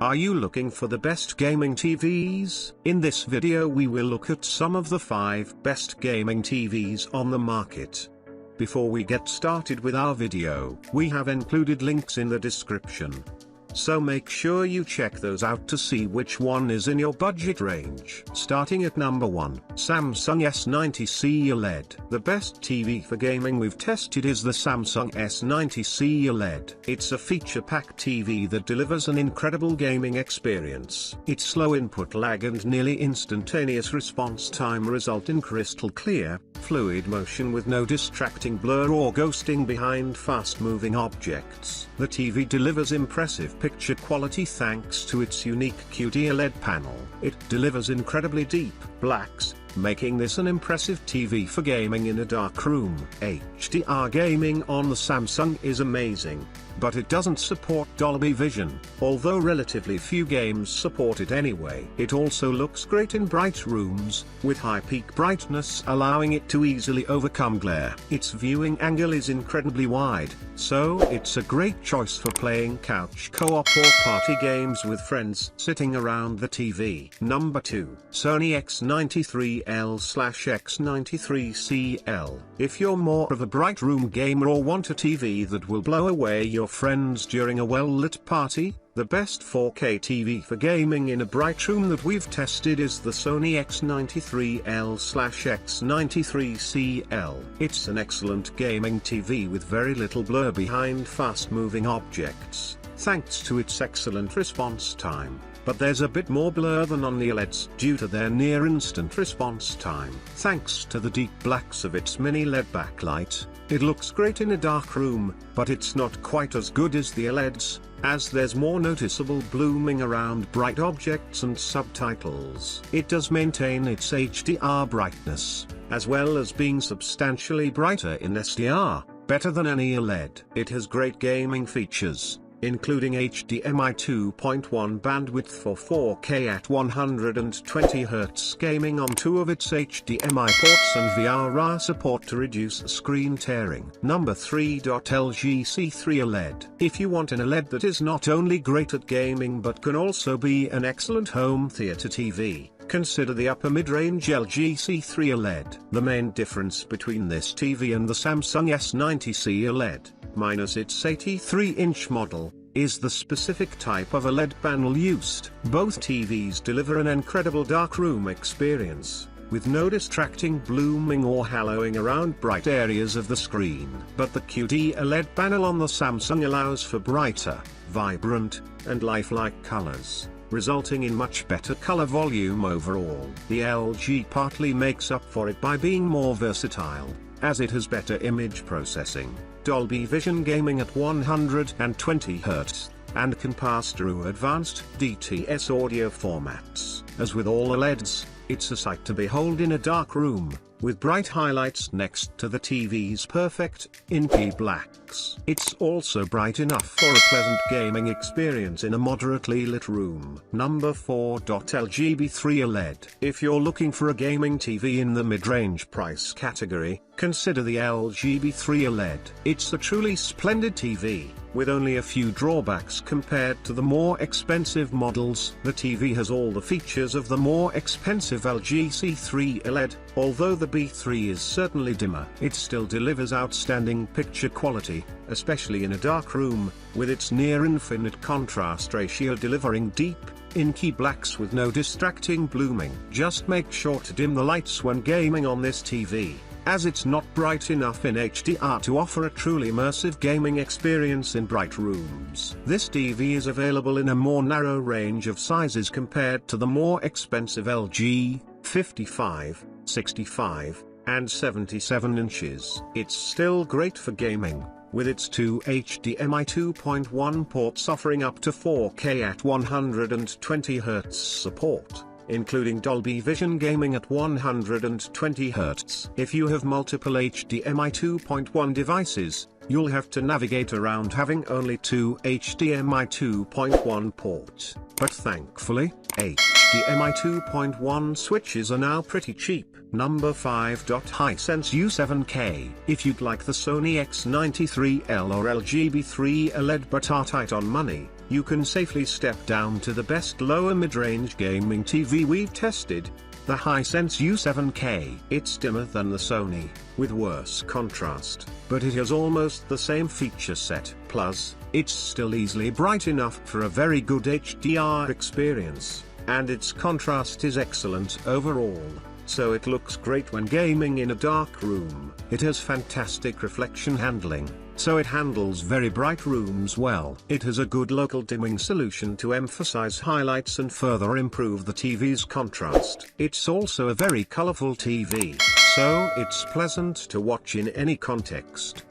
Are you looking for the best gaming TVs? In this video we will look at some of the 5 best gaming TVs on the market. Before we get started with our video, we have included links in the description. So make sure you check those out to see which one is in your budget range. Starting at number 1, Samsung S90C OLED. The best TV for gaming we've tested is the Samsung S90C OLED. It's a feature-packed TV that delivers an incredible gaming experience. Its slow input lag and nearly instantaneous response time result in crystal clear, fluid motion with no distracting blur or ghosting behind fast-moving objects. The TV delivers impressive picture quality thanks to its unique QD-OLED panel. It delivers incredibly deep blacks, making this an impressive TV for gaming in a dark room. HDR gaming on the Samsung is amazing, but it doesn't support Dolby Vision, although relatively few games support it anyway. It also looks great in bright rooms, with high peak brightness allowing it to easily overcome glare. Its viewing angle is incredibly wide, so it's a great choice for playing couch co-op or party games with friends sitting around the TV. Number 2, Sony X93L/X93CL. If you're more of a bright room gamer or want a TV that will blow away your friends during a well-lit party, the best 4K TV for gaming in a bright room that we've tested is the Sony X93L/X93CL. It's an excellent gaming TV with very little blur behind fast-moving objects, thanks to its excellent response time. But there's a bit more blur than on the OLEDs due to their near-instant response time. Thanks to the deep blacks of its mini LED backlight, it looks great in a dark room, but it's not quite as good as the OLEDs, as there's more noticeable blooming around bright objects and subtitles. It does maintain its HDR brightness, as well as being substantially brighter in SDR, better than any OLED. It has great gaming features, including HDMI 2.1 bandwidth for 4K at 120Hz gaming on 2 of its HDMI ports and VRR support to reduce screen tearing. Number 3, LG C3 OLED. If you want an OLED that is not only great at gaming but can also be an excellent home theater TV, consider the upper mid-range LG C3 OLED. The main difference between this TV and the Samsung S90C OLED, minus its 83-inch model, is the specific type of OLED panel used. Both TVs deliver an incredible dark room experience, with no distracting blooming or haloing around bright areas of the screen. But the QD OLED panel on the Samsung allows for brighter, vibrant, and lifelike colors, resulting in much better color volume overall. The LG partly makes up for it by being more versatile, as it has better image processing, Dolby Vision gaming at 120Hz, and can pass through advanced DTS audio formats. As with all OLEDs, it's a sight to behold in a dark room, with bright highlights next to the TV's perfect, inky blacks. It's also bright enough for a pleasant gaming experience in a moderately lit room. Number 4, LG B3 OLED. If you're looking for a gaming TV in the mid-range price category, consider the LG B3 OLED. It's a truly splendid TV, with only a few drawbacks compared to the more expensive models. The TV has all the features of the more expensive LG C3 OLED, although the B3 is certainly dimmer. It still delivers outstanding picture quality, especially in a dark room, with its near-infinite contrast ratio delivering deep, inky blacks with no distracting blooming. Just make sure to dim the lights when gaming on this TV, as it's not bright enough in HDR to offer a truly immersive gaming experience in bright rooms. This TV is available in a more narrow range of sizes compared to the more expensive LG, 55, 65, and 77 inches. It's still great for gaming, with its 2 HDMI 2.1 ports offering up to 4K at 120Hz support, including Dolby Vision gaming at 120Hz. If you have multiple HDMI 2.1 devices, you'll have to navigate around having only 2 HDMI 2.1 ports. But thankfully, HDMI 2.1 switches are now pretty cheap. Number 5. Hisense U7K. If you'd like the Sony X93L or LG B3 OLED but are tight on money, you can safely step down to the best lower mid-range gaming TV we've tested, the Hisense U7K. It's dimmer than the Sony, with worse contrast, but it has almost the same feature set. Plus, it's still easily bright enough for a very good HDR experience, and its contrast is excellent overall, so it looks great when gaming in a dark room. It has fantastic reflection handling, so it handles very bright rooms well. It has a good local dimming solution to emphasize highlights and further improve the TV's contrast. It's also a very colorful TV, so it's pleasant to watch in any context.